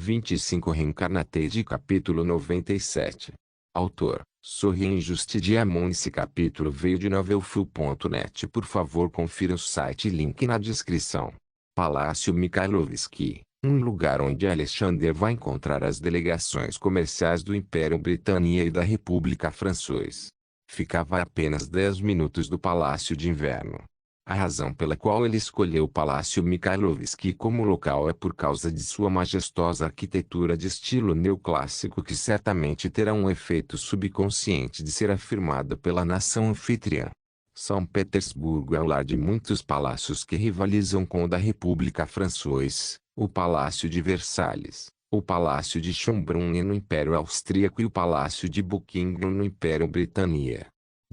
25 Reincarnated capítulo 97. Autor, Sorin Justidiamon. Esse capítulo veio de novelfull.net. Por favor confira o site, link na descrição. Palácio Mikhailovsky, um lugar onde Alexander vai encontrar as delegações comerciais do Império Britânia e da República Francesa. Ficava a apenas 10 minutos do Palácio de Inverno. A razão pela qual ele escolheu o Palácio Mikhailovsky como local é por causa de sua majestosa arquitetura de estilo neoclássico, que certamente terá um efeito subconsciente de ser afirmada pela nação anfitriã. São Petersburgo é o lar de muitos palácios que rivalizam com o da República Francesa, o Palácio de Versalhes, o Palácio de Schönbrunn no Império Austríaco e o Palácio de Buckingham no Império Britânia.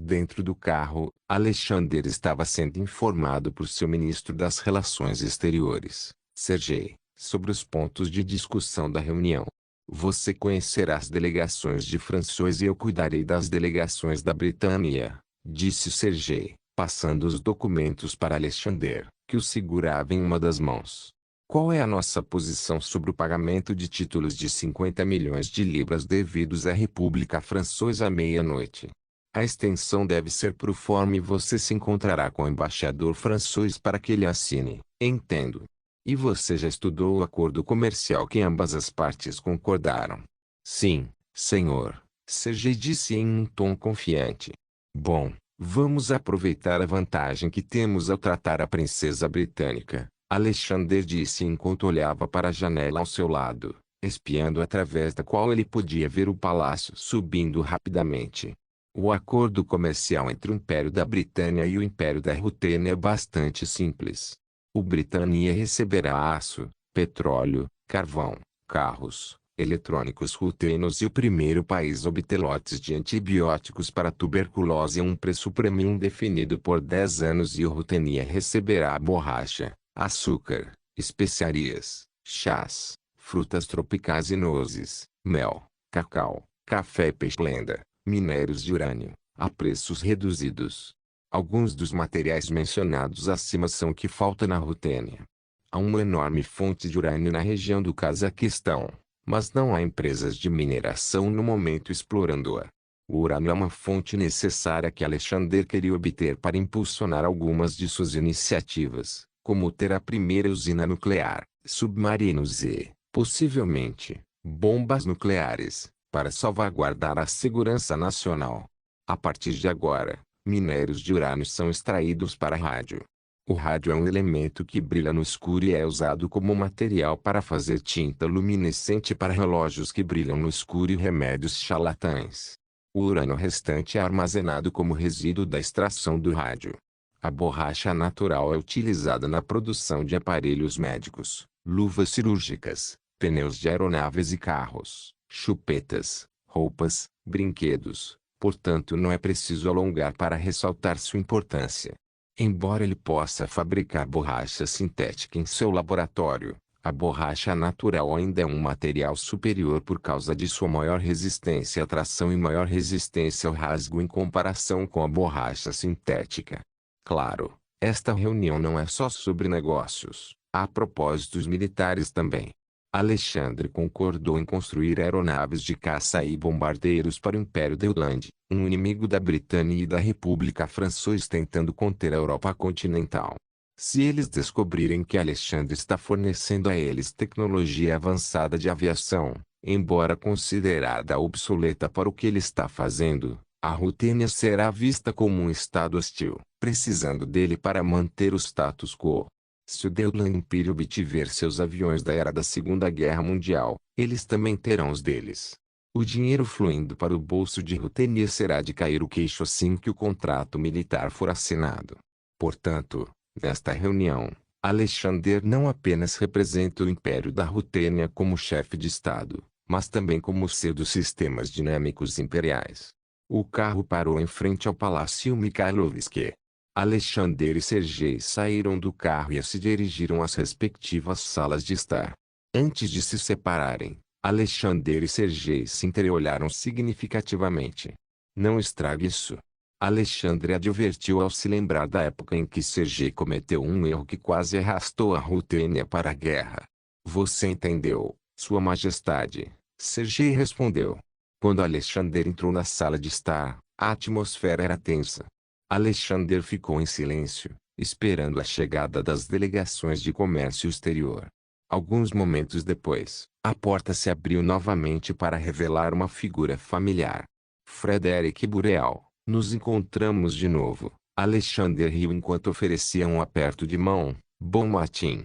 Dentro do carro, Alexander estava sendo informado por seu ministro das Relações Exteriores, Sergei, sobre os pontos de discussão da reunião. Você conhecerá as delegações de Francesa e eu cuidarei das delegações da Britânia, disse Sergei, passando os documentos para Alexander, que os segurava em uma das mãos. Qual é a nossa posição sobre o pagamento de títulos de 50 milhões de libras devidos à República Francesa à meia-noite? A extensão deve ser pro forma e você se encontrará com o embaixador francês para que ele assine. Entendo. E você já estudou o acordo comercial que ambas as partes concordaram? Sim, senhor, Sergei disse em um tom confiante. Bom, vamos aproveitar a vantagem que temos ao tratar a princesa britânica, Alexander disse enquanto olhava para a janela ao seu lado, espiando através da qual ele podia ver o palácio subindo rapidamente. O acordo comercial entre o Império da Britânia e o Império da Rutênia é bastante simples. O Britânia receberá aço, petróleo, carvão, carros, eletrônicos rutênios e o primeiro país obter lotes de antibióticos para tuberculose a um preço premium definido por 10 anos, e o Rutênia receberá borracha, açúcar, especiarias, chás, frutas tropicais e nozes, mel, cacau, café e pechlenda, minérios de urânio, a preços reduzidos. Alguns dos materiais mencionados acima são o que falta na Rutênia. Há uma enorme fonte de urânio na região do Cazaquistão, mas não há empresas de mineração no momento explorando-a. O urânio é uma fonte necessária que Alexander queria obter para impulsionar algumas de suas iniciativas, como ter a primeira usina nuclear, submarinos e, possivelmente, bombas nucleares, para salvaguardar a segurança nacional. A partir de agora, minérios de urânio são extraídos para rádio. O rádio é um elemento que brilha no escuro e é usado como material para fazer tinta luminescente para relógios que brilham no escuro e remédios charlatães. O urânio restante é armazenado como resíduo da extração do rádio. A borracha natural é utilizada na produção de aparelhos médicos, luvas cirúrgicas, pneus de aeronaves e carros, chupetas, roupas, brinquedos. Portanto, não é preciso alongar para ressaltar sua importância. Embora ele possa fabricar borracha sintética em seu laboratório, a borracha natural ainda é um material superior por causa de sua maior resistência à tração e maior resistência ao rasgo em comparação com a borracha sintética. Claro, esta reunião não é só sobre negócios, há propósitos militares também. Alexandre concordou em construir aeronaves de caça e bombardeiros para o Império da Irlanda, um inimigo da Britânia e da República Francesa tentando conter a Europa continental. Se eles descobrirem que Alexandre está fornecendo a eles tecnologia avançada de aviação, embora considerada obsoleta para o que ele está fazendo, a Rutênia será vista como um estado hostil, precisando dele para manter o status quo. Se o Deutland Empire obtiver seus aviões da era da Segunda Guerra Mundial, eles também terão os deles. O dinheiro fluindo para o bolso de Rutênia será de cair o queixo assim que o contrato militar for assinado. Portanto, nesta reunião, Alexander não apenas representa o Império da Rutênia como chefe de Estado, mas também como ser dos sistemas dinâmicos imperiais. O carro parou em frente ao Palácio Mikhailovsky. Alexander e Sergei saíram do carro e se dirigiram às respectivas salas de estar. Antes de se separarem, Alexander e Sergei se entreolharam significativamente. Não estrague isso. Alexandre advertiu ao se lembrar da época em que Sergei cometeu um erro que quase arrastou a Rutênia para a guerra. Você entendeu, Sua Majestade, Sergei respondeu. Quando Alexander entrou na sala de estar, a atmosfera era tensa. Alexander ficou em silêncio, esperando a chegada das delegações de comércio exterior. Alguns momentos depois, a porta se abriu novamente para revelar uma figura familiar. Frederic Bureal, nos encontramos de novo. Alexander riu enquanto oferecia um aperto de mão. Bom matin,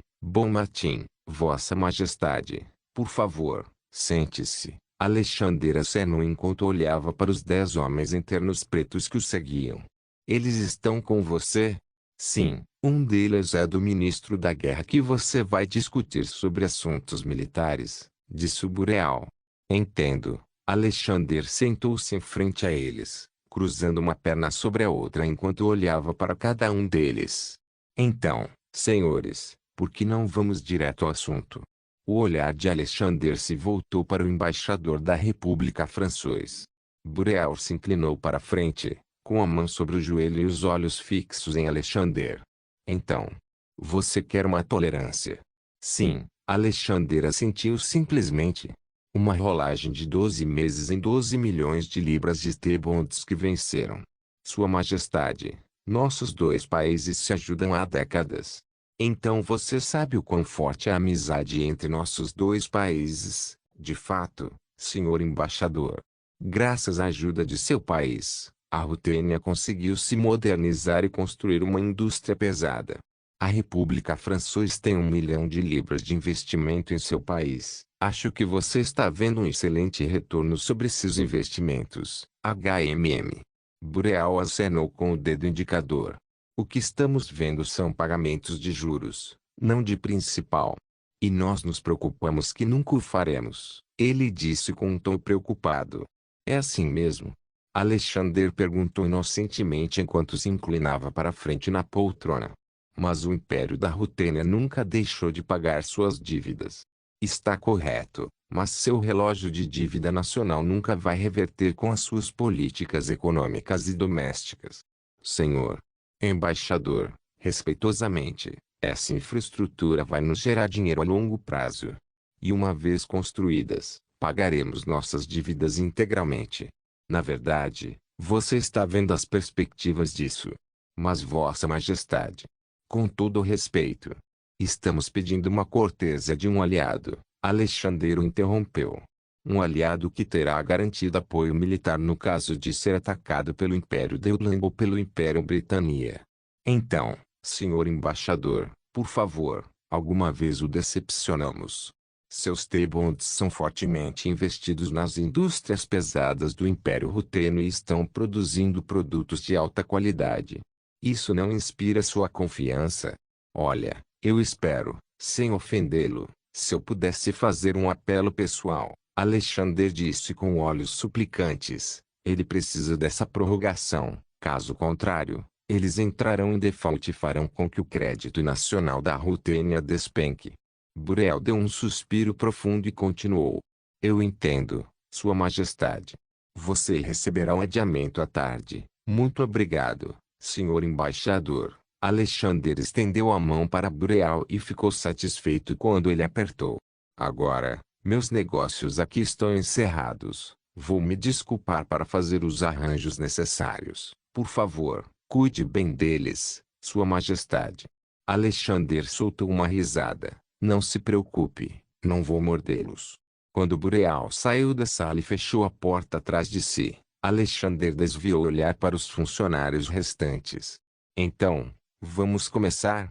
Vossa Majestade, por favor, sente-se. Alexander acenou enquanto olhava para os 10 homens em ternos pretos que o seguiam. Eles estão com você? Sim, um deles é do ministro da guerra que você vai discutir sobre assuntos militares, disse o Bureal. Entendo. Alexander sentou-se em frente a eles, cruzando uma perna sobre a outra enquanto olhava para cada um deles. Então, senhores, por que não vamos direto ao assunto? O olhar de Alexander se voltou para o embaixador da República francês. Bureal se inclinou para a frente, com a mão sobre o joelho e os olhos fixos em Alexander. Então, você quer uma tolerância? Sim, Alexander assentiu simplesmente. Uma rolagem de 12 meses em 12 milhões de libras de T-bonds que venceram. Sua Majestade, nossos dois países se ajudam há décadas. Então você sabe o quão forte é a amizade entre nossos dois países, de fato, senhor embaixador. Graças à ajuda de seu país, a Rutênia conseguiu se modernizar e construir uma indústria pesada. A República Francesa tem 1 milhão de libras de investimento em seu país. Acho que você está vendo um excelente retorno sobre esses investimentos. HMM. Bureal acenou com o dedo indicador. O que estamos vendo são pagamentos de juros, não de principal. E nós nos preocupamos que nunca o faremos, ele disse com um tom preocupado. É assim mesmo? Alexander perguntou inocentemente enquanto se inclinava para a frente na poltrona. Mas o Império da Rutênia nunca deixou de pagar suas dívidas. Está correto, mas seu relógio de dívida nacional nunca vai reverter com as suas políticas econômicas e domésticas. Senhor embaixador, respeitosamente, essa infraestrutura vai nos gerar dinheiro a longo prazo. E uma vez construídas, pagaremos nossas dívidas integralmente. Na verdade, você está vendo as perspectivas disso. Mas Vossa Majestade, com todo o respeito, estamos pedindo uma cortesia de um aliado. Alexander o interrompeu. Um aliado que terá garantido apoio militar no caso de ser atacado pelo Império Deutland ou pelo Império Britânia. Então, senhor embaixador, por favor, alguma vez o decepcionamos. Seus T-bonds são fortemente investidos nas indústrias pesadas do Império Rutênio e estão produzindo produtos de alta qualidade. Isso não inspira sua confiança? Olha, eu espero, sem ofendê-lo, se eu pudesse fazer um apelo pessoal. Alexander disse com olhos suplicantes, ele precisa dessa prorrogação, caso contrário, eles entrarão em default e farão com que o crédito nacional da Rutênia despenque. Bureal deu um suspiro profundo e continuou. Eu entendo, Sua Majestade. Você receberá um adiamento à tarde. Muito obrigado, senhor embaixador. Alexander estendeu a mão para Bureal e ficou satisfeito quando ele apertou. Agora, meus negócios aqui estão encerrados. Vou me desculpar para fazer os arranjos necessários. Por favor, cuide bem deles, Sua Majestade. Alexander soltou uma risada. Não se preocupe, não vou mordê-los. Quando Bureal saiu da sala e fechou a porta atrás de si, Alexander desviou o olhar para os funcionários restantes. Então, vamos começar?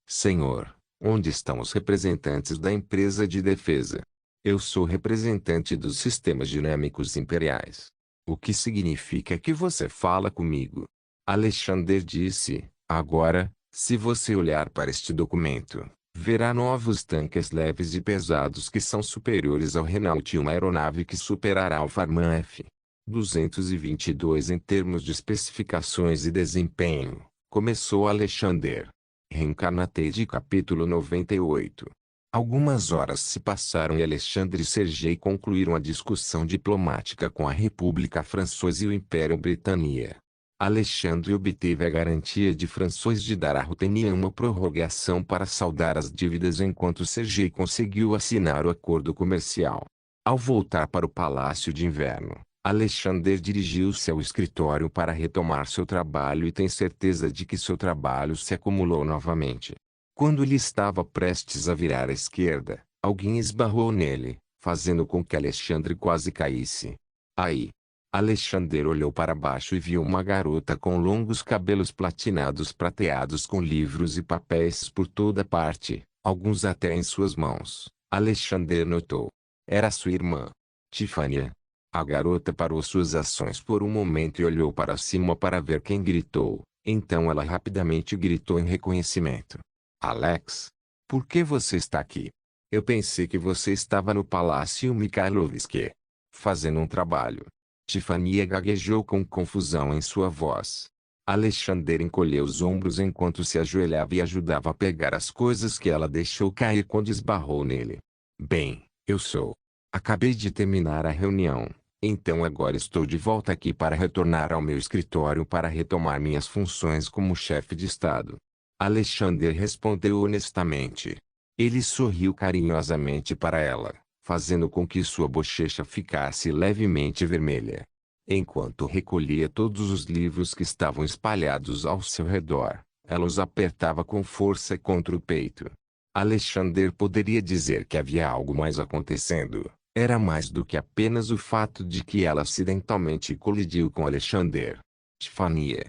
Senhor, onde estão os representantes da empresa de defesa? Eu sou representante dos sistemas dinâmicos imperiais. O que significa que você fala comigo? Alexander disse, agora, se você olhar para este documento, verá novos tanques leves e pesados que são superiores ao Renault e uma aeronave que superará o Farman F-222 em termos de especificações e desempenho, começou Alexander. Reencarnated capítulo 98. Algumas horas se passaram e Alexandre e Sergei concluíram a discussão diplomática com a República Francesa e o Império Britânia. Alexandre obteve a garantia de François de dar à Routenier uma prorrogação para saldar as dívidas enquanto Serge conseguiu assinar o acordo comercial. Ao voltar para o Palácio de Inverno, Alexandre dirigiu-se ao escritório para retomar seu trabalho e tem certeza de que seu trabalho se acumulou novamente. Quando ele estava prestes a virar à esquerda, alguém esbarrou nele, fazendo com que Alexandre quase caísse. Aí, Alexandre olhou para baixo e viu uma garota com longos cabelos platinados prateados com livros e papéis por toda parte, alguns até em suas mãos. Alexandre notou. Era sua irmã, Tiffany. A garota parou suas ações por um momento e olhou para cima para ver quem gritou. Então ela rapidamente gritou em reconhecimento. Alex? Por que você está aqui? Eu pensei que você estava no Palácio Mikhailovsky, fazendo um trabalho. Tiffany gaguejou com confusão em sua voz. Alexandre encolheu os ombros enquanto se ajoelhava e ajudava a pegar as coisas que ela deixou cair quando esbarrou nele. Bem, eu sou. Acabei de terminar a reunião, então agora estou de volta aqui para retornar ao meu escritório para retomar minhas funções como chefe de Estado. Alexandre respondeu honestamente. Ele sorriu carinhosamente para ela, fazendo com que sua bochecha ficasse levemente vermelha. Enquanto recolhia todos os livros que estavam espalhados ao seu redor, ela os apertava com força contra o peito. Alexandre poderia dizer que havia algo mais acontecendo. Era mais do que apenas o fato de que ela acidentalmente colidiu com Alexandre. Tiffany,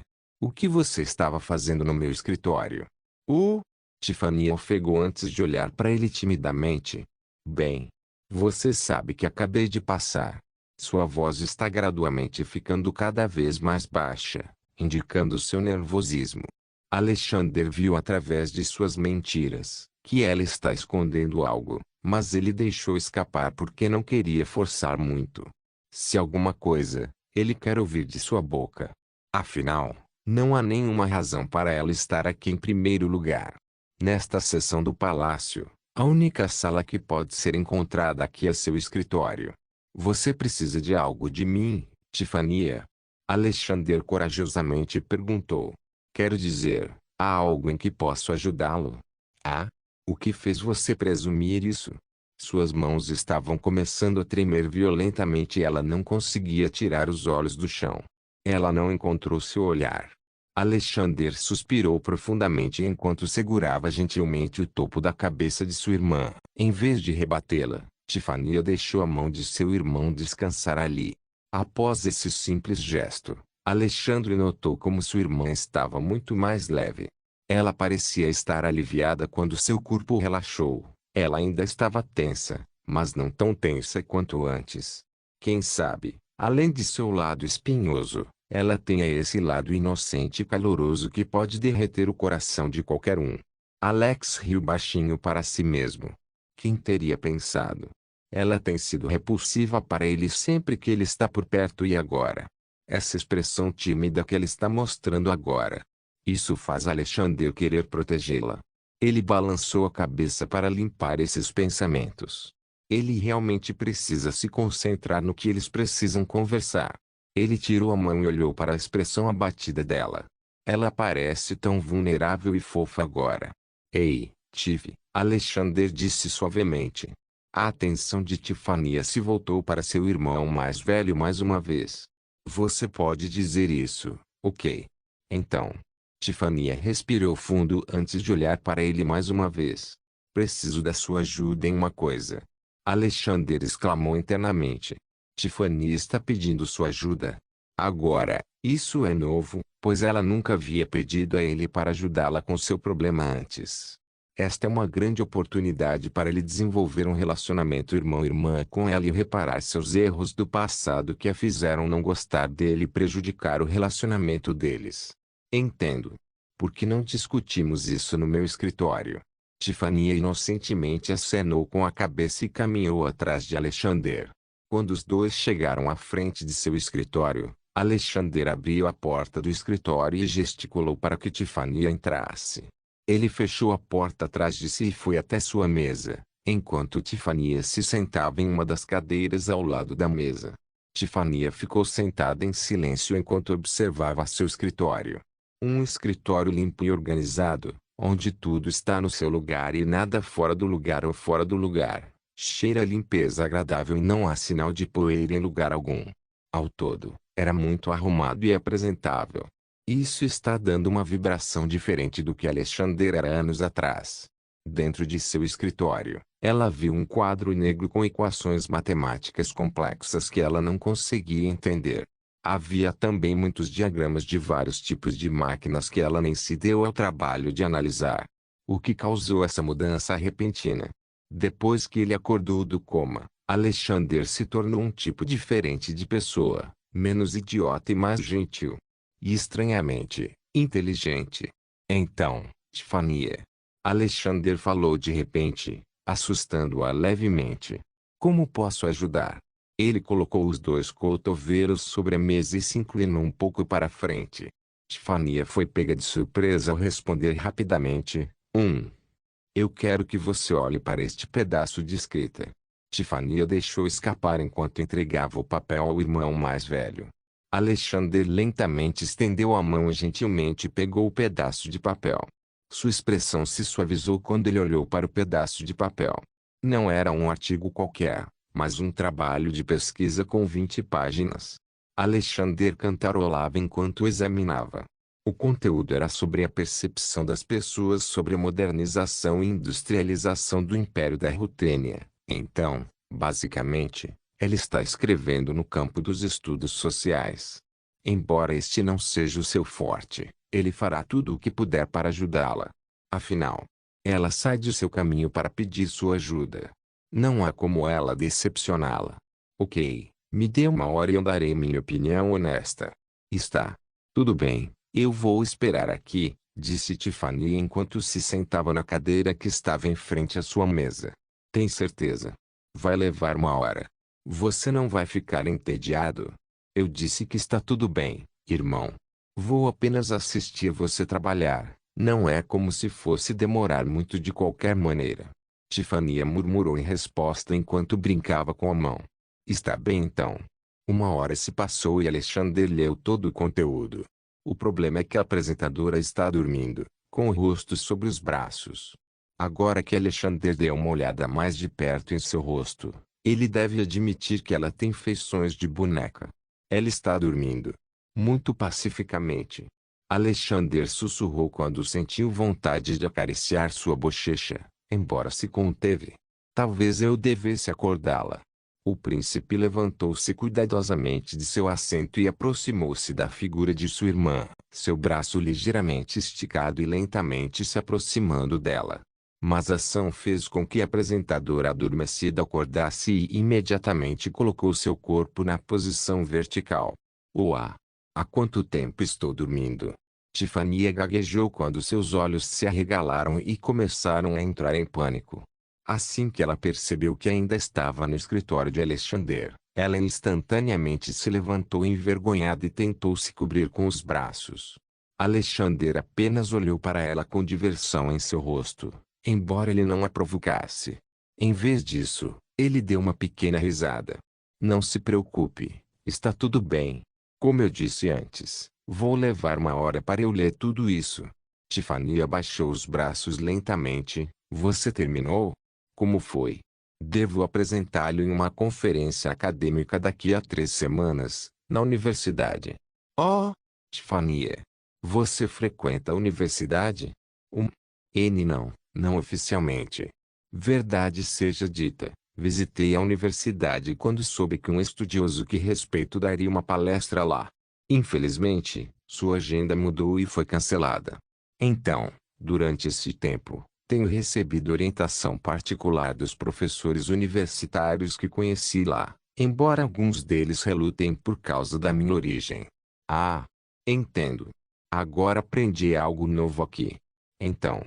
o que você estava fazendo no meu escritório? Tiffany ofegou antes de olhar para ele timidamente. Bem, você sabe que acabei de passar. Sua voz está gradualmente ficando cada vez mais baixa, indicando seu nervosismo. Alexandre viu através de suas mentiras que ela está escondendo algo, mas ele deixou escapar porque não queria forçar muito. Se alguma coisa, ele quer ouvir de sua boca. Afinal, não há nenhuma razão para ela estar aqui em primeiro lugar. Nesta seção do palácio, a única sala que pode ser encontrada aqui é seu escritório. Você precisa de algo de mim, Tiffany? Alexandre corajosamente perguntou. Quero dizer, há algo em que posso ajudá-lo? Ah? O que fez você presumir isso? Suas mãos estavam começando a tremer violentamente e ela não conseguia tirar os olhos do chão. Ela não encontrou seu olhar. Alexandre suspirou profundamente enquanto segurava gentilmente o topo da cabeça de sua irmã. Em vez de rebatê-la, Tiffany deixou a mão de seu irmão descansar ali. Após esse simples gesto, Alexandre notou como sua irmã estava muito mais leve. Ela parecia estar aliviada quando seu corpo relaxou. Ela ainda estava tensa, mas não tão tensa quanto antes. Quem sabe, além de seu lado espinhoso, ela tenha esse lado inocente e caloroso que pode derreter o coração de qualquer um. Alex riu baixinho para si mesmo. Quem teria pensado? Ela tem sido repulsiva para ele sempre que ele está por perto e agora. Essa expressão tímida que ele está mostrando agora. Isso faz Alexandre querer protegê-la. Ele balançou a cabeça para limpar esses pensamentos. Ele realmente precisa se concentrar no que eles precisam conversar. Ele tirou a mão e olhou para a expressão abatida dela. Ela parece tão vulnerável e fofa agora. Ei, Tiff, Alexandre disse suavemente. A atenção de Tiffany se voltou para seu irmão mais velho mais uma vez. Você pode dizer isso, ok? Então. Tiffany respirou fundo antes de olhar para ele mais uma vez. Preciso da sua ajuda em uma coisa. Alexandre exclamou internamente. Tiffany está pedindo sua ajuda. Agora, isso é novo, pois ela nunca havia pedido a ele para ajudá-la com seu problema antes. Esta é uma grande oportunidade para ele desenvolver um relacionamento irmão-irmã com ela e reparar seus erros do passado que a fizeram não gostar dele e prejudicar o relacionamento deles. Entendo. Por que não discutimos isso no meu escritório? Tiffany inocentemente acenou com a cabeça e caminhou atrás de Alexandre. Quando os dois chegaram à frente de seu escritório, Alexandre abriu a porta do escritório e gesticulou para que Tiffany entrasse. Ele fechou a porta atrás de si e foi até sua mesa, enquanto Tiffany se sentava em uma das cadeiras ao lado da mesa. Tifania ficou sentada em silêncio enquanto observava seu escritório. Um escritório limpo e organizado, onde tudo está no seu lugar e nada fora do lugar ou fora do lugar. Cheira a limpeza agradável e não há sinal de poeira em lugar algum. Ao todo, era muito arrumado e apresentável. Isso está dando uma vibração diferente do que Alexander era anos atrás. Dentro de seu escritório, ela viu um quadro negro com equações matemáticas complexas que ela não conseguia entender. Havia também muitos diagramas de vários tipos de máquinas que ela nem se deu ao trabalho de analisar. O que causou essa mudança repentina? Depois que ele acordou do coma, Alexander se tornou um tipo diferente de pessoa, menos idiota e mais gentil. E estranhamente, inteligente. Então, Tifania. Alexander falou de repente, assustando-a levemente. Como posso ajudar? Ele colocou os dois cotovelos sobre a mesa e se inclinou um pouco para frente. Tifania foi pega de surpresa ao responder rapidamente. Eu quero que você olhe para este pedaço de escrita. Tifania deixou escapar enquanto entregava o papel ao irmão mais velho. Alexander lentamente estendeu a mão e gentilmente pegou o pedaço de papel. Sua expressão se suavizou quando ele olhou para o pedaço de papel. Não era um artigo qualquer, mas um trabalho de pesquisa com 20 páginas. Alexander cantarolava enquanto o examinava. O conteúdo era sobre a percepção das pessoas sobre a modernização e industrialização do Império da Rutênia. Então, basicamente, ela está escrevendo no campo dos estudos sociais. Embora este não seja o seu forte, ele fará tudo o que puder para ajudá-la. Afinal, ela sai de seu caminho para pedir sua ajuda. Não há como ela decepcioná-la. Ok, me dê uma hora e eu darei minha opinião honesta. Está. Tudo bem, eu vou esperar aqui, disse Tiffany enquanto se sentava na cadeira que estava em frente à sua mesa. Tem certeza? Vai levar uma hora. Você não vai ficar entediado? Eu disse que está tudo bem, irmão. Vou apenas assistir você trabalhar. Não é como se fosse demorar muito de qualquer maneira. Tifania murmurou em resposta enquanto brincava com a mão. Está bem então. Uma hora se passou e Alexander leu todo o conteúdo. O problema é que a apresentadora está dormindo, com o rosto sobre os braços. Agora que Alexander deu uma olhada mais de perto em seu rosto, ele deve admitir que ela tem feições de boneca. Ela está dormindo. Muito pacificamente. Alexander sussurrou quando sentiu vontade de acariciar sua bochecha, embora se conteve. Talvez eu devesse acordá-la. O príncipe levantou-se cuidadosamente de seu assento e aproximou-se da figura de sua irmã, seu braço ligeiramente esticado e lentamente se aproximando dela. Mas a ação fez com que a apresentadora adormecida acordasse e imediatamente colocou seu corpo na posição vertical. Uá! Há quanto tempo estou dormindo? Tifania gaguejou quando seus olhos se arregalaram e começaram a entrar em pânico. Assim que ela percebeu que ainda estava no escritório de Alexander, ela instantaneamente se levantou envergonhada e tentou se cobrir com os braços. Alexander apenas olhou para ela com diversão em seu rosto, embora ele não a provocasse. Em vez disso, ele deu uma pequena risada. Não se preocupe, está tudo bem. Como eu disse antes, vou levar uma hora para eu ler tudo isso. Tiffany abaixou os braços lentamente. Você terminou? Como foi? Devo apresentá-lo em uma conferência acadêmica daqui a 3 semanas, na universidade. Oh, Tiffany, você frequenta a universidade? Não oficialmente. Verdade seja dita, visitei a universidade quando soube que um estudioso que respeito daria uma palestra lá. Infelizmente, sua agenda mudou e foi cancelada. Então, durante esse tempo, tenho recebido orientação particular dos professores universitários que conheci lá, embora alguns deles relutem por causa da minha origem. Ah, entendo. Agora aprendi algo novo aqui. Então,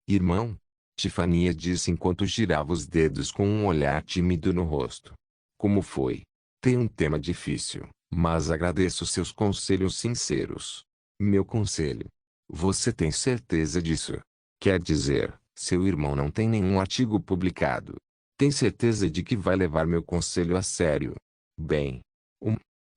irmão, Tifania disse enquanto girava os dedos com um olhar tímido no rosto. Como foi? Tem um tema difícil, mas agradeço seus conselhos sinceros. Meu conselho. Você tem certeza disso? Quer dizer, seu irmão não tem nenhum artigo publicado. Tem certeza de que vai levar meu conselho a sério? Bem,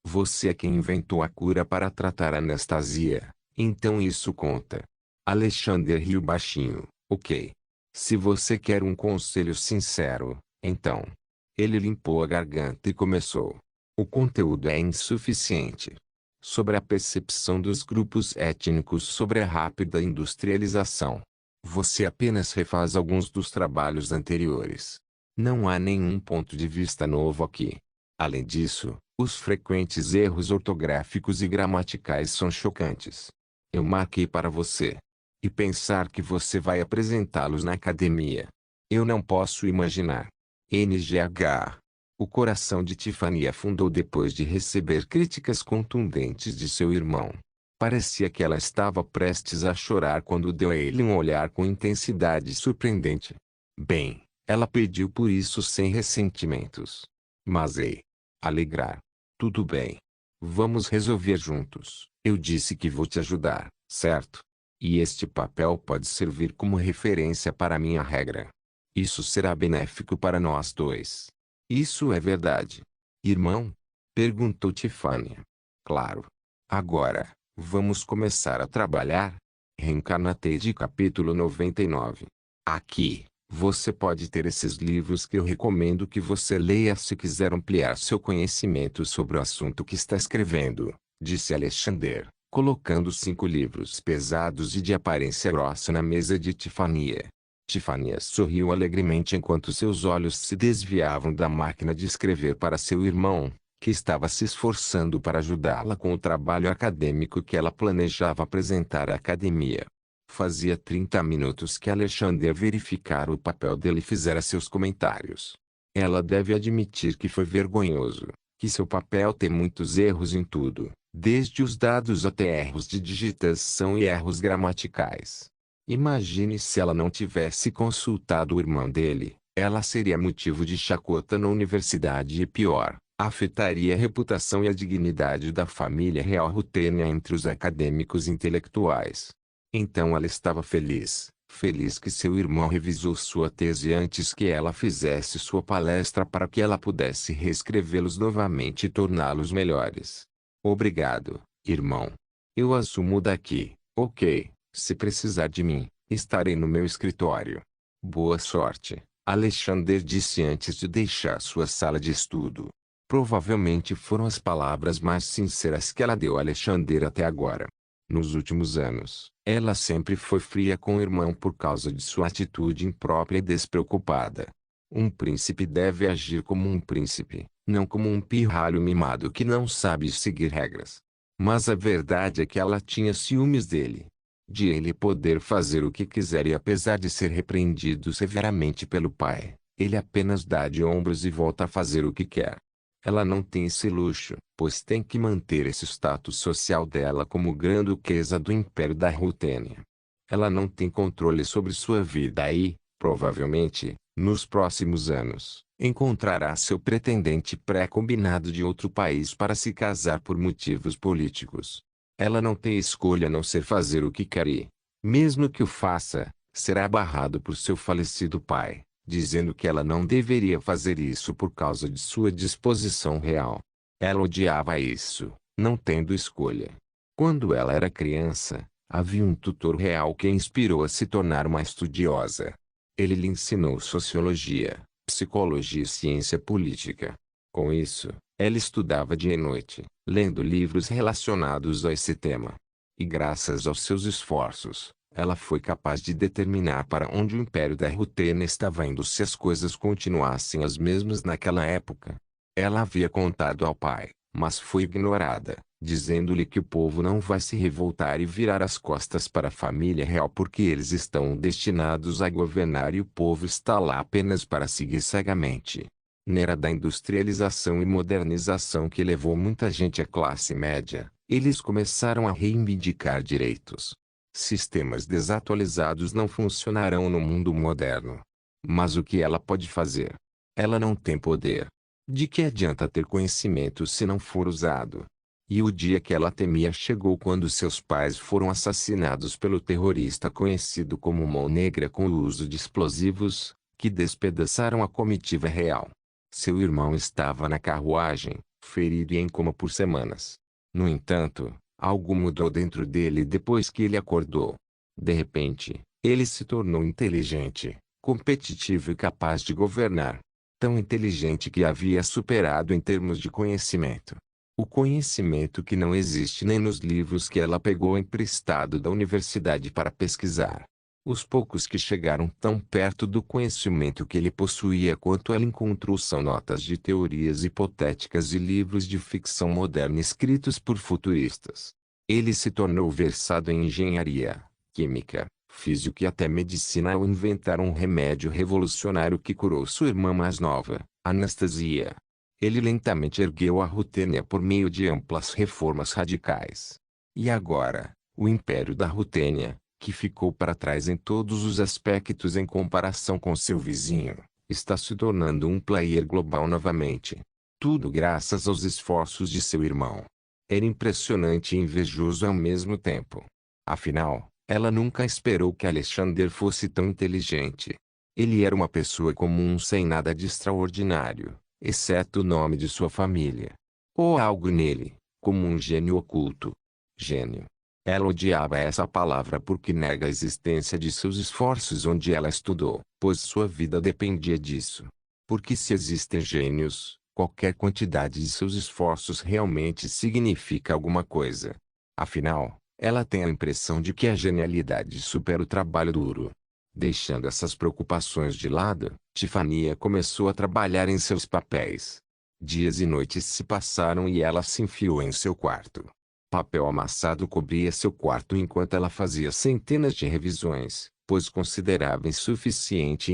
Você é quem inventou a cura para tratar a Anastasia, então isso conta. Alexander riu baixinho. Ok. Se você quer um conselho sincero, então. Ele limpou a garganta e começou. O conteúdo é insuficiente. Sobre a percepção dos grupos étnicos sobre a rápida industrialização. Você apenas refaz alguns dos trabalhos anteriores. Não há nenhum ponto de vista novo aqui. Além disso, os frequentes erros ortográficos e gramaticais são chocantes. Eu marquei para você. E pensar que você vai apresentá-los na academia. Eu não posso imaginar. NGH. O coração de Tiffany afundou depois de receber críticas contundentes de seu irmão. Parecia que ela estava prestes a chorar quando deu a ele um olhar com intensidade surpreendente. Bem, ela pediu por isso sem ressentimentos. Mas ei. Alegrar. Tudo bem. Vamos resolver juntos. Eu disse que vou te ajudar, certo? E este papel pode servir como referência para minha regra. Isso será benéfico para nós dois. Isso é verdade. Irmão? Perguntou Tiffany. Claro. Agora, vamos começar a trabalhar? Reencarnated capítulo 99. Aqui, você pode ter esses livros que eu recomendo que você leia se quiser ampliar seu conhecimento sobre o assunto que está escrevendo, disse Alexander, colocando 5 livros pesados e de aparência grossa na mesa de Tiffany. Tiffany sorriu alegremente enquanto seus olhos se desviavam da máquina de escrever para seu irmão, que estava se esforçando para ajudá-la com o trabalho acadêmico que ela planejava apresentar à academia. Fazia 30 minutos que Alexander verificara o papel dele e fizera seus comentários. Ela deve admitir que foi vergonhoso, que seu papel tem muitos erros em tudo, desde os dados até erros de digitação e erros gramaticais. Imagine se ela não tivesse consultado o irmão dele, ela seria motivo de chacota na universidade e pior, afetaria a reputação e a dignidade da família real rutênia entre os acadêmicos intelectuais. Então ela estava feliz, feliz que seu irmão revisou sua tese antes que ela fizesse sua palestra para que ela pudesse reescrevê-los novamente e torná-los melhores. Obrigado, irmão. Eu assumo daqui, ok? Se precisar de mim, estarei no meu escritório. Boa sorte, Alexander disse antes de deixar sua sala de estudo. Provavelmente foram as palavras mais sinceras que ela deu a Alexander até agora. Nos últimos anos, ela sempre foi fria com o irmão por causa de sua atitude imprópria e despreocupada. Um príncipe deve agir como um príncipe, não como um pirralho mimado que não sabe seguir regras. Mas a verdade é que ela tinha ciúmes dele. De ele poder fazer o que quiser e apesar de ser repreendido severamente pelo pai, ele apenas dá de ombros e volta a fazer o que quer. Ela não tem esse luxo, pois tem que manter esse status social dela como grã-duquesa do Império da Rutênia. Ela não tem controle sobre sua vida e, provavelmente, nos próximos anos, encontrará seu pretendente pré-combinado de outro país para se casar por motivos políticos. Ela não tem escolha a não ser fazer o que quer e, mesmo que o faça, será barrado por seu falecido pai, dizendo que ela não deveria fazer isso por causa de sua disposição real. Ela odiava isso, não tendo escolha. Quando ela era criança, havia um tutor real que a inspirou a se tornar uma estudiosa. Ele lhe ensinou sociologia, psicologia e ciência política. Com isso, ela estudava dia e noite, lendo livros relacionados a esse tema. E graças aos seus esforços, ela foi capaz de determinar para onde o Império da Rutênia estava indo se as coisas continuassem as mesmas naquela época. Ela havia contado ao pai, mas foi ignorada, dizendo-lhe que o povo não vai se revoltar e virar as costas para a família real porque eles estão destinados a governar e o povo está lá apenas para seguir cegamente. Na era da industrialização e modernização que levou muita gente à classe média, eles começaram a reivindicar direitos. Sistemas desatualizados não funcionarão no mundo moderno. Mas o que ela pode fazer? Ela não tem poder. De que adianta ter conhecimento se não for usado? E o dia que ela temia chegou quando seus pais foram assassinados pelo terrorista conhecido como Mão Negra com o uso de explosivos, que despedaçaram a comitiva real. Seu irmão estava na carruagem, ferido e em coma por semanas. No entanto, algo mudou dentro dele depois que ele acordou. De repente, ele se tornou inteligente, competitivo e capaz de governar. Tão inteligente que havia superado em termos de conhecimento. O conhecimento que não existe nem nos livros que ela pegou emprestado da universidade para pesquisar. Os poucos que chegaram tão perto do conhecimento que ele possuía quanto ela encontrou são notas de teorias hipotéticas e livros de ficção moderna escritos por futuristas. Ele se tornou versado em engenharia, química, física e até medicina ao inventar um remédio revolucionário que curou sua irmã mais nova, Anastasia. Ele lentamente ergueu a Rutênia por meio de amplas reformas radicais. E agora, o império da Rutênia, que ficou para trás em todos os aspectos em comparação com seu vizinho, está se tornando um player global novamente. Tudo graças aos esforços de seu irmão. Era impressionante e invejoso ao mesmo tempo. Afinal, ela nunca esperou que Alexander fosse tão inteligente. Ele era uma pessoa comum sem nada de extraordinário, exceto o nome de sua família. Ou algo nele, como um gênio oculto. Gênio. Ela odiava essa palavra porque nega a existência de seus esforços onde ela estudou, pois sua vida dependia disso. Porque se existem gênios, qualquer quantidade de seus esforços realmente significa alguma coisa. Afinal, ela tem a impressão de que a genialidade supera o trabalho duro. Deixando essas preocupações de lado, Tifania começou a trabalhar em seus papéis. Dias e noites se passaram e ela se enfiou em seu quarto. Papel amassado cobria seu quarto enquanto ela fazia centenas de revisões, pois considerava insuficiente,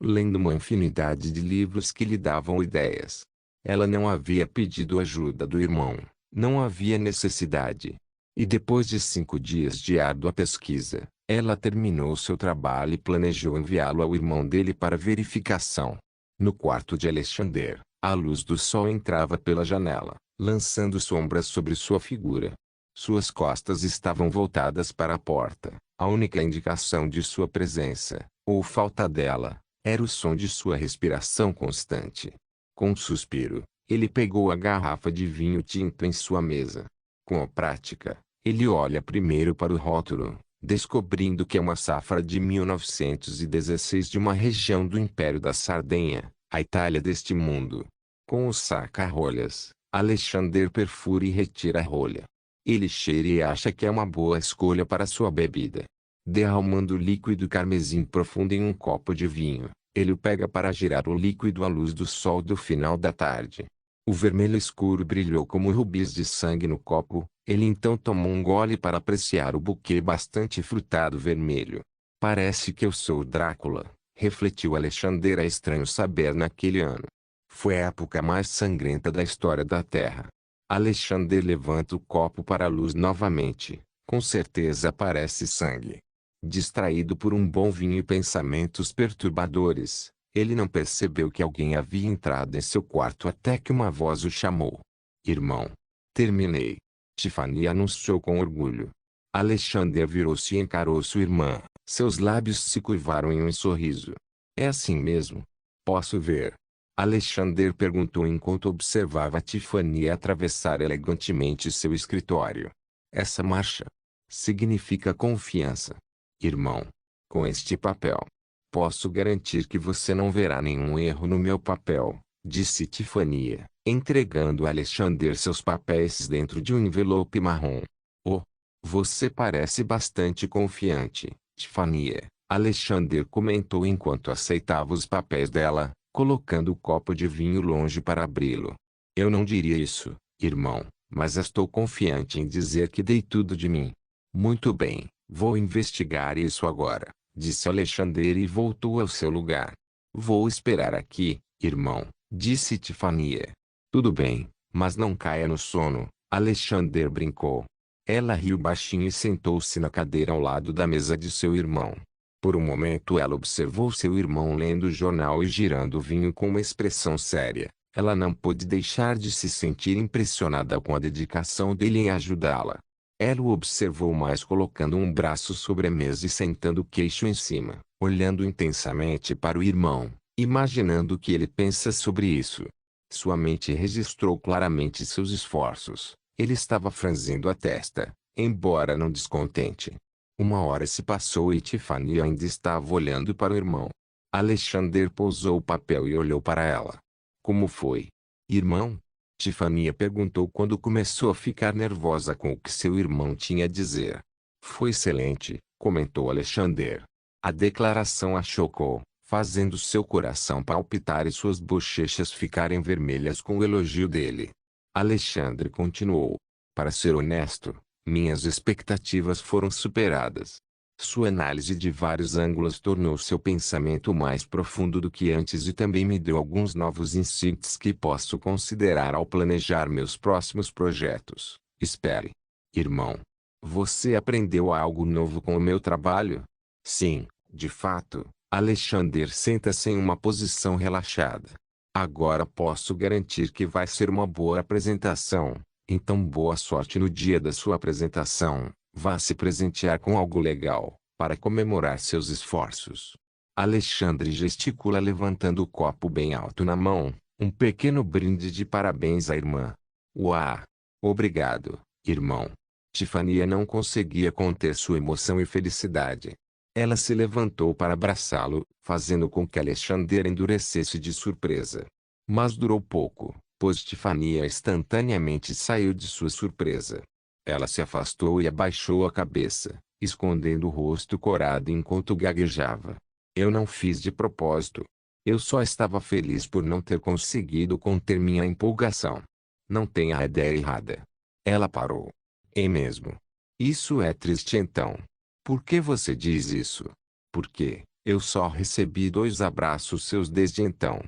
lendo uma infinidade de livros que lhe davam ideias. Ela não havia pedido ajuda do irmão, não havia necessidade. E depois de 5 dias de árdua pesquisa, ela terminou seu trabalho e planejou enviá-lo ao irmão dele para verificação. No quarto de Alexander, a luz do sol entrava pela janela, lançando sombras sobre sua figura. Suas costas estavam voltadas para a porta. A única indicação de sua presença, ou falta dela, era o som de sua respiração constante. Com um suspiro, ele pegou a garrafa de vinho tinto em sua mesa. Com a prática, ele olha primeiro para o rótulo, descobrindo que é uma safra de 1916 de uma região do Império da Sardenha, a Itália deste mundo. Com o saca-rolhas, Alexander perfura e retira a rolha. Ele cheira e acha que é uma boa escolha para sua bebida. Derramando líquido carmesim profundo em um copo de vinho, ele o pega para girar o líquido à luz do sol do final da tarde. O vermelho escuro brilhou como rubis de sangue no copo. Ele então tomou um gole para apreciar o buquê bastante frutado vermelho. Parece que eu sou Drácula, refletiu Alexander. É estranho saber naquele ano. Foi a época mais sangrenta da história da Terra. Alexander levanta o copo para a luz novamente. Com certeza parece sangue. Distraído por um bom vinho e pensamentos perturbadores, ele não percebeu que alguém havia entrado em seu quarto até que uma voz o chamou. Irmão. Terminei. Tifania anunciou com orgulho. Alexander virou-se e encarou sua irmã. Seus lábios se curvaram em um sorriso. É assim mesmo? Posso ver? Alexander perguntou enquanto observava Tifania atravessar elegantemente seu escritório. Essa marcha significa confiança. Irmão. Com este papel, posso garantir que você não verá nenhum erro no meu papel, disse Tifania, entregando a Alexander seus papéis dentro de um envelope marrom. Oh, você parece bastante confiante, Tifania, Alexander comentou enquanto aceitava os papéis dela, colocando o copo de vinho longe para abri-lo. Eu não diria isso, irmão, mas estou confiante em dizer que dei tudo de mim. Muito bem, vou investigar isso agora, disse Alexander e voltou ao seu lugar. Vou esperar aqui, irmão, disse Tifania. Tudo bem, mas não caia no sono, Alexander brincou. Ela riu baixinho e sentou-se na cadeira ao lado da mesa de seu irmão. Por um momento ela observou seu irmão lendo o jornal e girando o vinho com uma expressão séria. Ela não pôde deixar de se sentir impressionada com a dedicação dele em ajudá-la. Ela o observou mais colocando um braço sobre a mesa e sentando o queixo em cima, olhando intensamente para o irmão, imaginando o que ele pensa sobre isso. Sua mente registrou claramente seus esforços. Ele estava franzindo a testa, embora não descontente. Uma hora se passou e Tiffany ainda estava olhando para o irmão. Alexander pousou o papel e olhou para ela. Como foi? Irmão? Tiffany perguntou quando começou a ficar nervosa com o que seu irmão tinha a dizer. Foi excelente, comentou Alexander. A declaração a chocou, fazendo seu coração palpitar e suas bochechas ficarem vermelhas com o elogio dele. Alexandre continuou. Para ser honesto, minhas expectativas foram superadas. Sua análise de vários ângulos tornou seu pensamento mais profundo do que antes e também me deu alguns novos insights que posso considerar ao planejar meus próximos projetos. Espere. Irmão. Você aprendeu algo novo com o meu trabalho? Sim, de fato. Alexander senta-se em uma posição relaxada. Agora posso garantir que vai ser uma boa apresentação. Então boa sorte no dia da sua apresentação. Vá se presentear com algo legal, para comemorar seus esforços. Alexandre gesticula levantando o copo bem alto na mão, um pequeno brinde de parabéns à irmã. Uau! Obrigado, irmão. Tiffany não conseguia conter sua emoção e felicidade. Ela se levantou para abraçá-lo, fazendo com que Alexander endurecesse de surpresa. Mas durou pouco, pois Tiffany instantaneamente saiu de sua surpresa. Ela se afastou e abaixou a cabeça, escondendo o rosto corado enquanto gaguejava. Eu não fiz de propósito. Eu só estava feliz por não ter conseguido conter minha empolgação. Não tenha a ideia errada. Ela parou. É mesmo? Isso é triste então. Por que você diz isso? Porque eu só recebi 2 abraços seus desde então.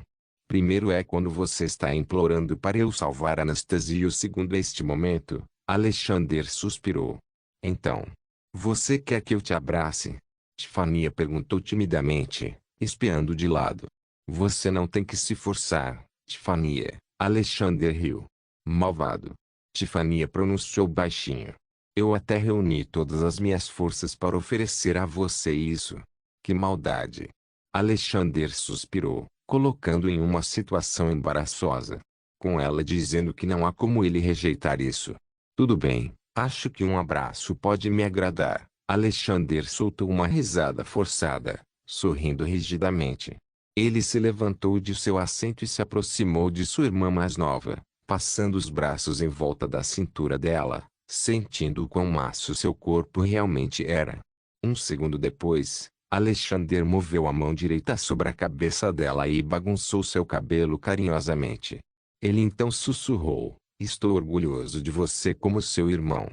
Primeiro é quando você está implorando para eu salvar Anastasia e o segundo é este momento. Alexander suspirou. Então, você quer que eu te abrace? Tiffany perguntou timidamente, espiando de lado. Você não tem que se forçar, Tiffany. Alexander riu. Malvado. Tiffany pronunciou baixinho. Eu até reuni todas as minhas forças para oferecer a você isso. Que maldade. Alexander suspirou, colocando em uma situação embaraçosa. Com ela dizendo que não há como ele rejeitar isso. Tudo bem, acho que um abraço pode me agradar. Alexander soltou uma risada forçada, sorrindo rigidamente. Ele se levantou de seu assento e se aproximou de sua irmã mais nova, passando os braços em volta da cintura dela, sentindo o quão macio seu corpo realmente era. Um segundo depois, Alexander moveu a mão direita sobre a cabeça dela e bagunçou seu cabelo carinhosamente. Ele então sussurrou. Estou orgulhoso de você como seu irmão.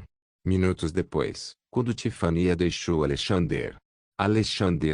Minutos depois, quando Tiffany deixou Alexander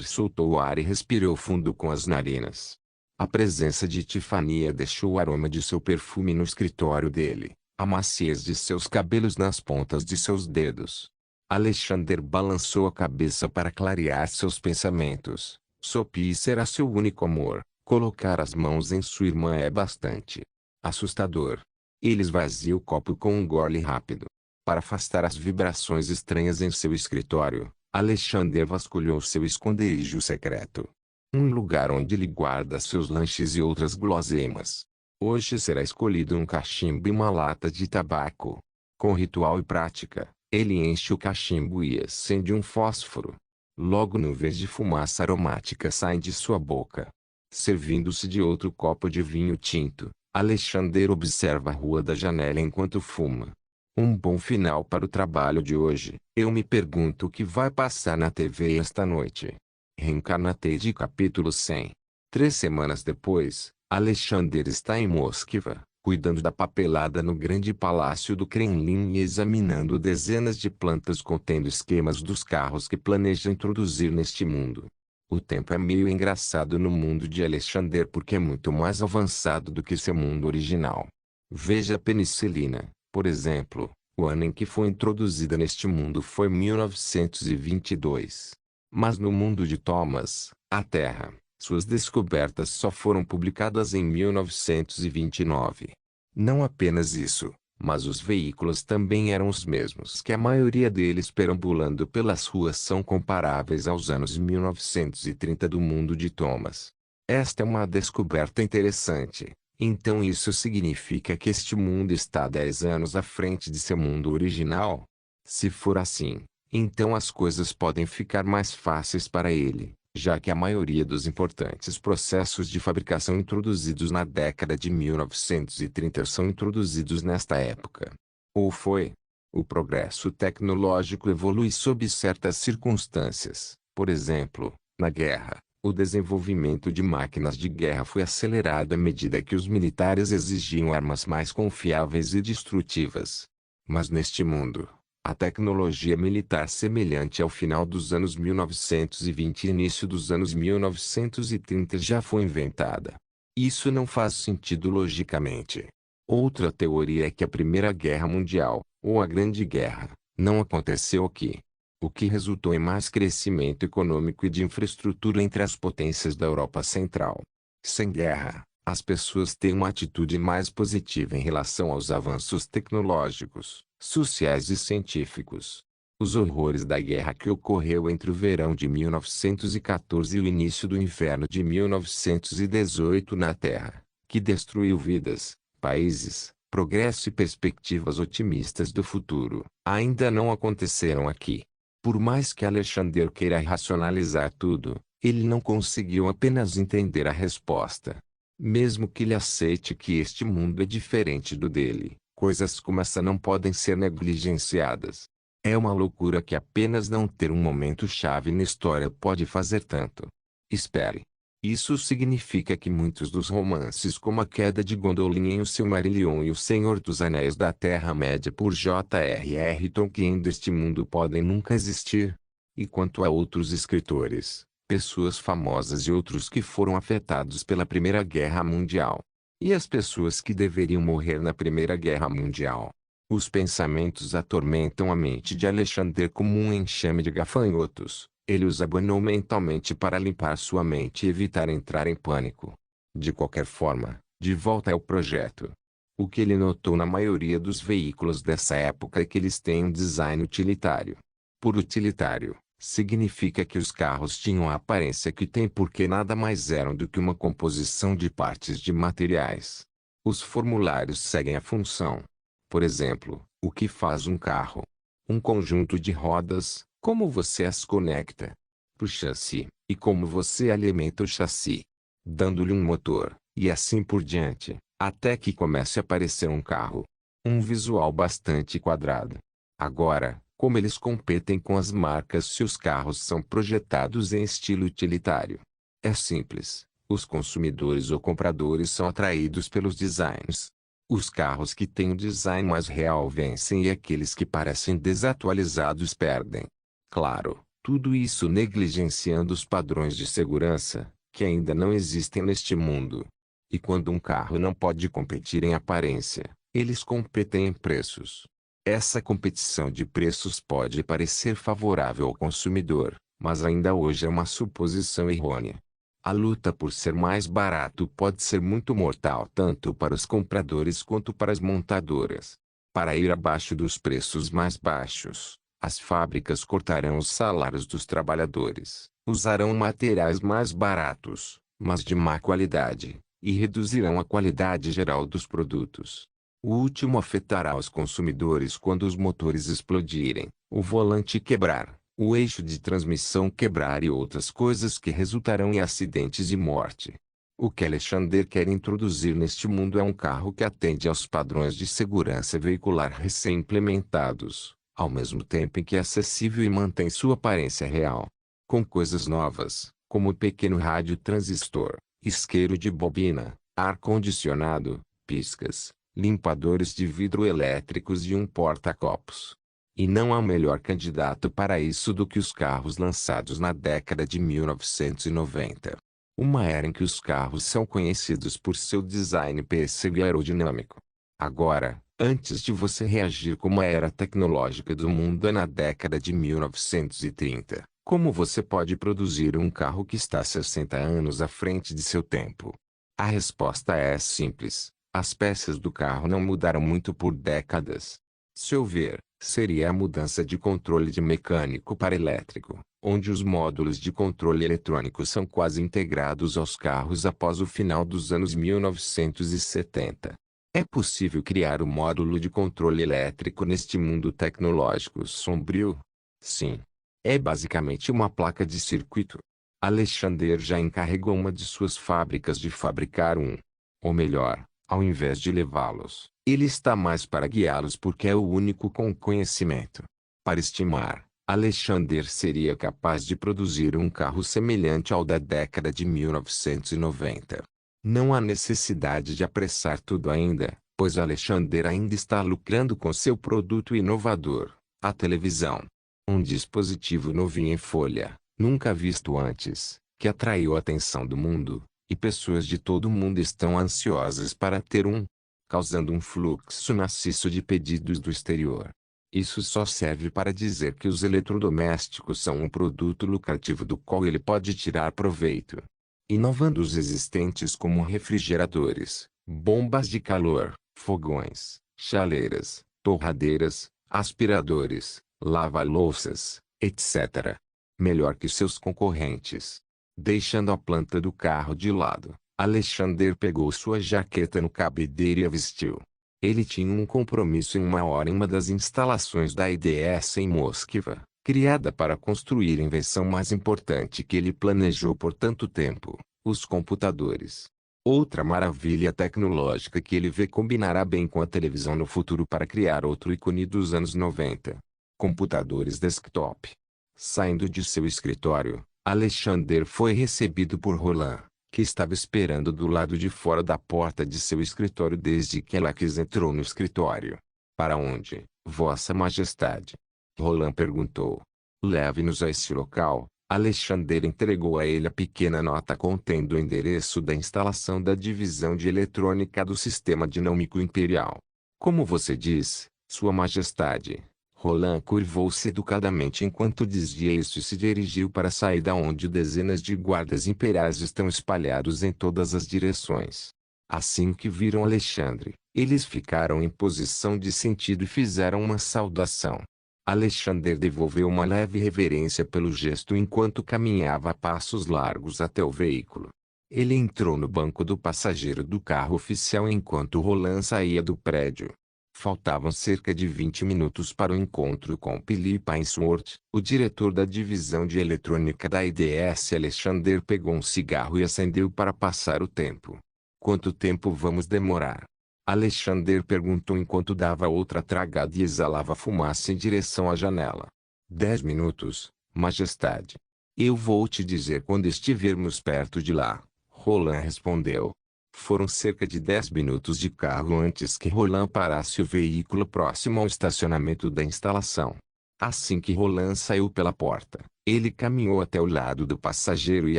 soltou o ar e respirou fundo com as narinas. A presença de Tiffany deixou o aroma de seu perfume no escritório dele, a maciez de seus cabelos nas pontas de seus dedos. Alexander balançou a cabeça para clarear seus pensamentos. Sophie será seu único amor. Colocar as mãos em sua irmã é bastante assustador. Ele esvazia o copo com um gole rápido. Para afastar as vibrações estranhas em seu escritório, Alexander vasculhou seu esconderijo secreto. Um lugar onde ele guarda seus lanches e outras guloseimas. Hoje será escolhido um cachimbo e uma lata de tabaco. Com ritual e prática, ele enche o cachimbo e acende um fósforo. Logo nuvens de fumaça aromática saem de sua boca. Servindo-se de outro copo de vinho tinto, Alexander observa a rua da janela enquanto fuma. Um bom final para o trabalho de hoje. Eu me pergunto o que vai passar na TV esta noite. Reencarnated capítulo 100. 3 semanas depois, Alexander está em Moscova, cuidando da papelada no grande palácio do Kremlin e examinando dezenas de plantas contendo esquemas dos carros que planeja introduzir neste mundo. O tempo é meio engraçado no mundo de Alexander porque é muito mais avançado do que seu mundo original. Veja a penicilina, por exemplo, o ano em que foi introduzida neste mundo foi 1922. Mas no mundo de Thomas, a Terra, suas descobertas só foram publicadas em 1929. Não apenas isso, mas os veículos também eram os mesmos que a maioria deles perambulando pelas ruas são comparáveis aos anos 1930 do mundo de Thomas. Esta é uma descoberta interessante, Então isso significa que este mundo está 10 anos à frente de seu mundo original? Se for assim, então as coisas podem ficar mais fáceis para ele, já que a maioria dos importantes processos de fabricação introduzidos na década de 1930 são introduzidos nesta época. Ou foi? O progresso tecnológico evolui sob certas circunstâncias. Por exemplo, na guerra, o desenvolvimento de máquinas de guerra foi acelerado à medida que os militares exigiam armas mais confiáveis e destrutivas. Mas neste mundo, a tecnologia militar semelhante ao final dos anos 1920 e início dos anos 1930 já foi inventada. Isso não faz sentido logicamente. Outra teoria é que a Primeira Guerra Mundial, ou a Grande Guerra, não aconteceu aqui. O que resultou em mais crescimento econômico e de infraestrutura entre as potências da Europa Central. Sem guerra, as pessoas têm uma atitude mais positiva em relação aos avanços tecnológicos, sociais e científicos. Os horrores da guerra que ocorreu entre o verão de 1914 e o início do inverno de 1918 na Terra, que destruiu vidas, países, progresso e perspectivas otimistas do futuro, ainda não aconteceram aqui. Por mais que Alexander queira racionalizar tudo, ele não conseguiu apenas entender a resposta. Mesmo que ele aceite que este mundo é diferente do dele, coisas como essa não podem ser negligenciadas. É uma loucura que apenas não ter um momento-chave na história pode fazer tanto. Espere. Isso significa que muitos dos romances como A Queda de Gondolin em O Silmarillion e O Senhor dos Anéis da Terra-média por J.R.R. Tolkien deste mundo podem nunca existir. E quanto a outros escritores, pessoas famosas e outros que foram afetados pela Primeira Guerra Mundial. E as pessoas que deveriam morrer na Primeira Guerra Mundial. Os pensamentos atormentam a mente de Alexander como um enxame de gafanhotos. Ele os abanou mentalmente para limpar sua mente e evitar entrar em pânico. De qualquer forma, de volta ao projeto. O que ele notou na maioria dos veículos dessa época é que eles têm um design utilitário. Por utilitário, significa que os carros tinham a aparência que têm porque nada mais eram do que uma composição de partes de materiais. Os formulários seguem a função. Por exemplo, o que faz um carro? Um conjunto de rodas. Como você as conecta para o chassi, e como você alimenta o chassi, dando-lhe um motor, e assim por diante, até que comece a aparecer um carro. Um visual bastante quadrado. Agora, como eles competem com as marcas se os carros são projetados em estilo utilitário? É simples, os consumidores ou compradores são atraídos pelos designs. Os carros que têm o design mais real vencem e aqueles que parecem desatualizados perdem. Claro, tudo isso negligenciando os padrões de segurança, que ainda não existem neste mundo. E quando um carro não pode competir em aparência, eles competem em preços. Essa competição de preços pode parecer favorável ao consumidor, mas ainda hoje é uma suposição errônea. A luta por ser mais barato pode ser muito mortal tanto para os compradores quanto para as montadoras. Para ir abaixo dos preços mais baixos, as fábricas cortarão os salários dos trabalhadores, usarão materiais mais baratos, mas de má qualidade, e reduzirão a qualidade geral dos produtos. O último afetará os consumidores quando os motores explodirem, o volante quebrar, o eixo de transmissão quebrar e outras coisas que resultarão em acidentes e morte. O que Alexander quer introduzir neste mundo é um carro que atende aos padrões de segurança veicular recém-implementados, ao mesmo tempo em que é acessível e mantém sua aparência real. Com coisas novas, como o pequeno rádio transistor, isqueiro de bobina, ar-condicionado, piscas, limpadores de vidro elétricos e um porta-copos. E não há melhor candidato para isso do que os carros lançados na década de 1990. Uma era em que os carros são conhecidos por seu design pêssego e aerodinâmico. Agora, antes de você reagir como a era tecnológica do mundo é na década de 1930, como você pode produzir um carro que está 60 anos à frente de seu tempo? A resposta é simples. As peças do carro não mudaram muito por décadas. Se houver, seria a mudança de controle de mecânico para elétrico, onde os módulos de controle eletrônico são quase integrados aos carros após o final dos anos 1970. É possível criar um módulo de controle elétrico neste mundo tecnológico sombrio? Sim. É basicamente uma placa de circuito. Alexander já encarregou uma de suas fábricas de fabricar um. Ou melhor, ao invés de levá-los, ele está mais para guiá-los porque é o único com conhecimento. Para estimar, Alexander seria capaz de produzir um carro semelhante ao da década de 1990. Não há necessidade de apressar tudo ainda, pois Alexander ainda está lucrando com seu produto inovador, a televisão. Um dispositivo novinho em folha, nunca visto antes, que atraiu a atenção do mundo, e pessoas de todo o mundo estão ansiosas para ter um, causando um fluxo maciço de pedidos do exterior. Isso só serve para dizer que os eletrodomésticos são um produto lucrativo do qual ele pode tirar proveito. Inovando os existentes como refrigeradores, bombas de calor, fogões, chaleiras, torradeiras, aspiradores, lava-louças, etc. Melhor que seus concorrentes. Deixando a planta do carro de lado, Alexander pegou sua jaqueta no cabideiro e a vestiu. Ele tinha um compromisso em 1 hora em uma das instalações da IDS em Moscova, criada para construir a invenção mais importante que ele planejou por tanto tempo, os computadores. Outra maravilha tecnológica que ele vê combinará bem com a televisão no futuro para criar outro ícone dos anos 90. Computadores desktop. Saindo de seu escritório, Alexander foi recebido por Roland, que estava esperando do lado de fora da porta de seu escritório desde que Alex entrou no escritório. Para onde, Vossa Majestade? Roland perguntou. Leve-nos a esse local. Alexander entregou a ele a pequena nota contendo o endereço da instalação da divisão de eletrônica do Sistema Dinâmico Imperial. Como você diz, Sua Majestade. Roland curvou-se educadamente enquanto dizia isso e se dirigiu para a saída onde dezenas de guardas imperiais estão espalhados em todas as direções. Assim que viram Alexandre, eles ficaram em posição de sentido e fizeram uma saudação. Alexander devolveu uma leve reverência pelo gesto enquanto caminhava a passos largos até o veículo. Ele entrou no banco do passageiro do carro oficial enquanto Roland saía do prédio. Faltavam cerca de 20 minutos para o encontro com Philip Ainsworth, o diretor da divisão de eletrônica da IDS. Alexander pegou um cigarro e acendeu para passar o tempo. Quanto tempo vamos demorar? Alexander perguntou enquanto dava outra tragada e exalava fumaça em direção à janela. 10 minutos, Majestade. Eu vou te dizer quando estivermos perto de lá, Roland respondeu. Foram cerca de 10 minutos de carro antes que Roland parasse o veículo próximo ao estacionamento da instalação. Assim que Roland saiu pela porta, ele caminhou até o lado do passageiro e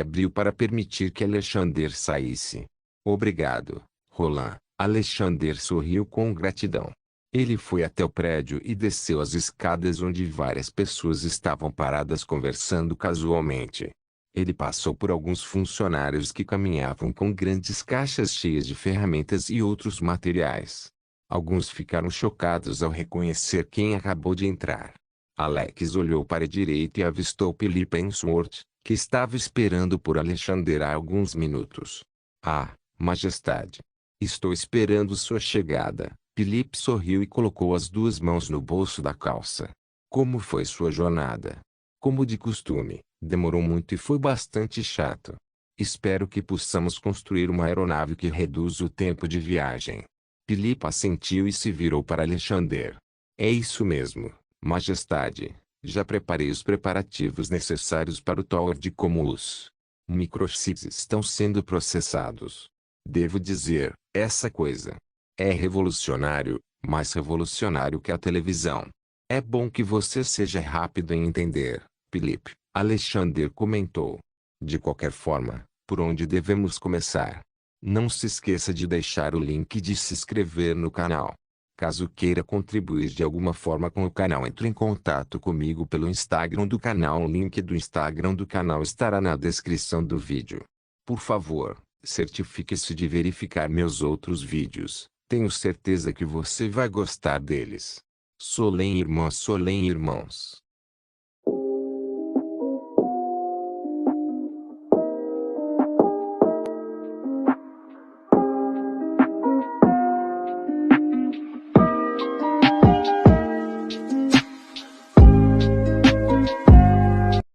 abriu para permitir que Alexander saísse. Obrigado, Roland. Alexander sorriu com gratidão. Ele foi até o prédio e desceu as escadas onde várias pessoas estavam paradas conversando casualmente. Ele passou por alguns funcionários que caminhavam com grandes caixas cheias de ferramentas e outros materiais. Alguns ficaram chocados ao reconhecer quem acabou de entrar. Alex olhou para a direita e avistou Philip Ainsworth, que estava esperando por Alexander há alguns minutos. Ah, Majestade. Estou esperando sua chegada. Philip sorriu e colocou as duas mãos no bolso da calça. Como foi sua jornada? Como de costume, demorou muito e foi bastante chato. Espero que possamos construir uma aeronave que reduza o tempo de viagem. Philip assentiu e se virou para Alexander. É isso mesmo, Majestade. Já preparei os preparativos necessários para o tour de como os microchips estão sendo processados. Devo dizer, essa coisa é revolucionário, mais revolucionário que a televisão. É bom que você seja rápido em entender, Philip, Alexander comentou. De qualquer forma, por onde devemos começar? Não se esqueça de deixar o link de se inscrever no canal. Caso queira contribuir de alguma forma com o canal, entre em contato comigo pelo Instagram do canal. O link do Instagram do canal estará na descrição do vídeo. Por favor, certifique-se de verificar meus outros vídeos. Tenho certeza que você vai gostar deles. Solem irmãos.